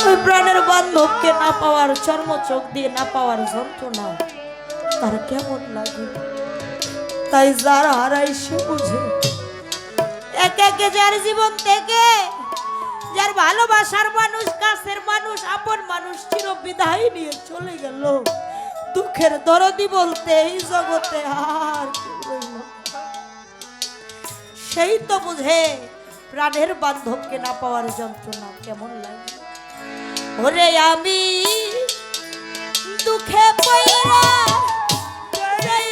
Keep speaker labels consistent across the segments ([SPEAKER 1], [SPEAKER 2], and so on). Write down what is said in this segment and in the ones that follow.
[SPEAKER 1] ওই প্রাণের বান্ধবকে না পাওয়ার, চর্মচোখ দিয়ে না পাওয়ার যন্ত্রণা তার কেমন লাগে। তাই যার হারাই সে বুঝে। একে একে যার জীবন থেকে, যার ভালোবাসার মানুষ, কাছের মানুষ, আপন মানুষ চির বিদায় নিয়ে চলে গেল, দুঃখের দরদি বলতে এই জগতে আর কেউ রইল না। সেই তো বুঝে প্রাণের বান্ধবকে না পাওয়ার যন্ত্রণা কেমন লাগে। ওরে আমি দুঃখে পইরা ধরি,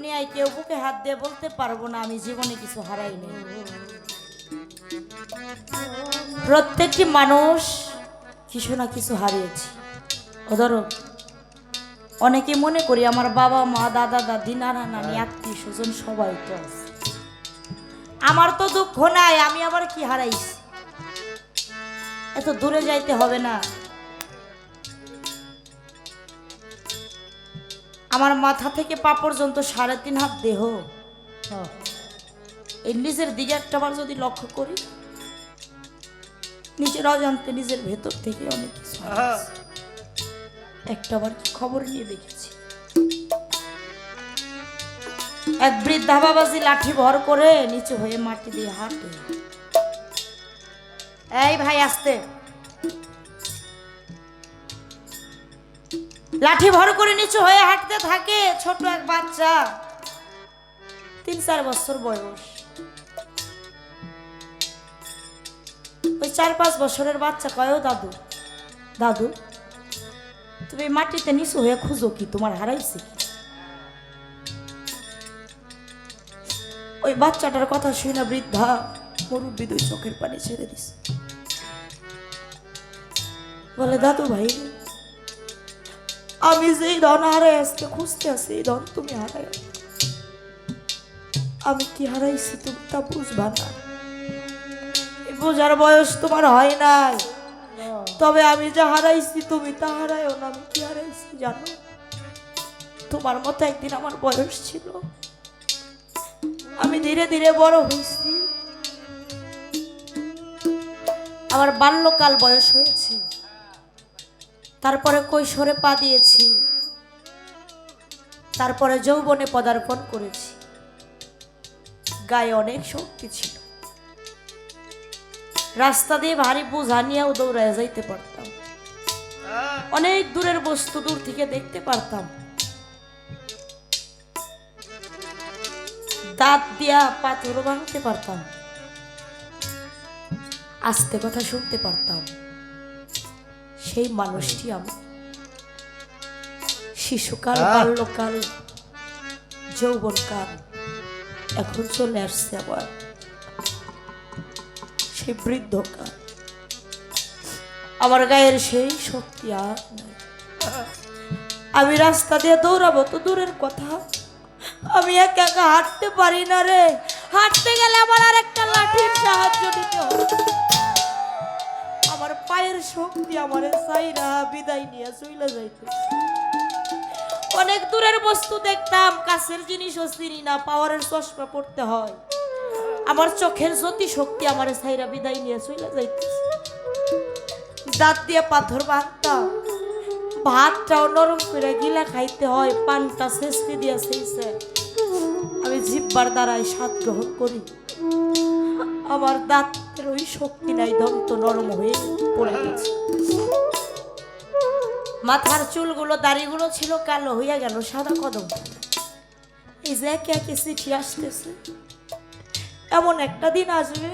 [SPEAKER 1] দুনিয়ায় কেউ বুকে হাত দিয়ে বলতে পারবো না আমি জীবনে কিছু হারাইনি। প্রত্যেকটি মানুষ কিছু না কিছু হারিয়েছে। ধরো অনেকে মনে করি আমার বাবা মা দাদা দাদি নানা নানি আত্মীয় স্বজন সবাই তো আছে, আমার তো দুঃখ নাই, আমি আবার কি হারাইছি? এত দূরে যাইতে হবে না। আমার মাথা থেকে পা পর্যন্ত 3.5 হাত দেহ, এই নিজের দিকে একটাবার যদি লক্ষ্য করি, নিজের অজান্তে নিজের ভেতর থেকে অনেক কিছু একটাবার কি খবর নিয়ে দেখেছি। এক বৃদ্ধা বাবাজি লাঠি ভর করে নিচু হয়ে মাটি দিয়ে হাঁটে। এই ভাই আসতে, লাঠি ভর করে নিচু হয়ে হাঁটতে থাকে। ছোট এক বাচ্চা, 3-4 বছর বয়স। ওই 4-5 বছরের বাচ্চা কয়, ও দাদু দাদু তুমি মাটিতে নিচু হয়ে খুঁজো কি, তোমার হারাইছে কি? ওই বাচ্চাটার কথা শুনে বৃদ্ধা মুরব্বি 2 চোখের পানি ছেড়ে দিছে। বলে, দাদু ভাই আমি যেই ধন হারাই আজকে খুঁজতে আছি, এই ধন তুমি হারাই। আমি কি হারাইছি তুমি তা বুঝবা না, বোঝার বয়স তোমার হয় নাই। তবে আমি যা হারাইছি তুমি তা হারাইও না। আমি কি হারাইছি জানো? তোমার মতো একদিন আমার বয়স ছিল, আমি ধীরে ধীরে বড় হয়েছি, আমার বাল্যকাল বয়স হয়েছে, তারপরে কৈশোরে পা দিয়েছি, তারপরে যৌবনে পদার্পণ করেছি। গায়ে অনেক শক্তি ছিল, রাস্তা দিয়ে ভারী বোঝা নিয়েও দৌড়ায় যাইতে পারতাম, অনেক দূরের বস্তু দূর থেকে দেখতে পারতাম, দাঁত দিয়া পাথর ভাঙতে পারতাম, আস্তে কথা শুনতে পারতাম। সেই মানুষটি আমি। শিশুকাল, বাল্যকাল, যৌবনকাল, এখন চলে আসছে আবার সেই বৃদ্ধকাল। আমার গায়ের সেই শক্তি আর নাই। আমি রাস্তা দিয়ে দৌড়াবো তো দূরের কথা, আমি একা একা হাঁটতে পারি না রে। হাঁটতে গেলে আমার আর একটা লাঠির সাহায্য নিতে হবে। আমার পায়ের শক্তি আমারে সাইরা বিদায় নিয়ে চলে যাইতে। অনেক দূরের বস্তু দেখতাম, কাছের জিনিসও চিনি না, পাওয়ারের চশমা পড়তে হয়। আমার চোখের জ্যোতি শক্তি আমারে সাইরা বিদায় নিয়ে চলে যাইতেছে। দাঁত দিয়ে পাথর ভাঙতাম, ভাতটাও নরম করে গিলা খাইতে হয়, পানটা শেষতে দিয়ে শেষে আমি জিহ্বার দ্বারাই স্বাদ গ্রহণ করি। আমার দাঁতের ওই শক্তি নাই, দন্ত নরম হয়ে পড়ে গেছে। মাথার চুলগুলো দাড়িগুলো ছিল কালো হইয়া গেল সাদা কদম। এই যে একে একে চিঠি আসতেছে, এমন একটা দিন আসবে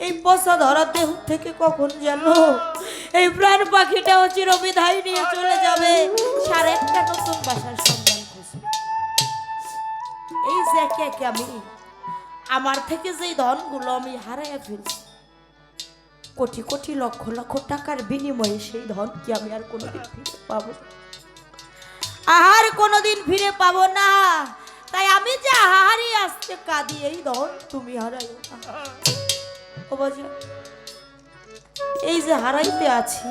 [SPEAKER 1] এই পচা ধরা দেহ থেকে কখন যেন এই প্রাণ পাখিটাও চিরবিদায় নিয়ে চলে যাবে, সার একটা নতুন বাসার সন্ধান খুঁজে। এই যে একে একে আমি আমার থেকে যেই ধনগুলো আমি হারাইয়া ফেলছি, কোটি কোটি লক্ষ লক্ষ টাকার বিনিময়ে সেই ধন কি আমি আর কোনোদিন ফিরে পাবো? আর কোনোদিন ফিরে পাবো না। তাই আমি যে হারিয়ে আসতে কাঁদি, এই ধন তুমি হারাইও না। ও বাজা, এই যে হারাইতে আছি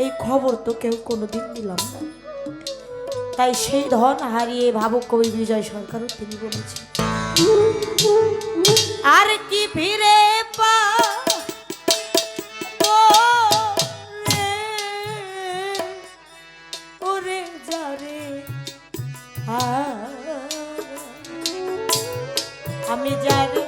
[SPEAKER 1] এই খবর তো কেউ কোনোদিন দিলাম না। তাই সেই ধন হারিয়ে ভাবুক কবি বিজয় সরকারও তিনি বলেছেন, আর কি ফিরে পা ওরে যারে আমি যারে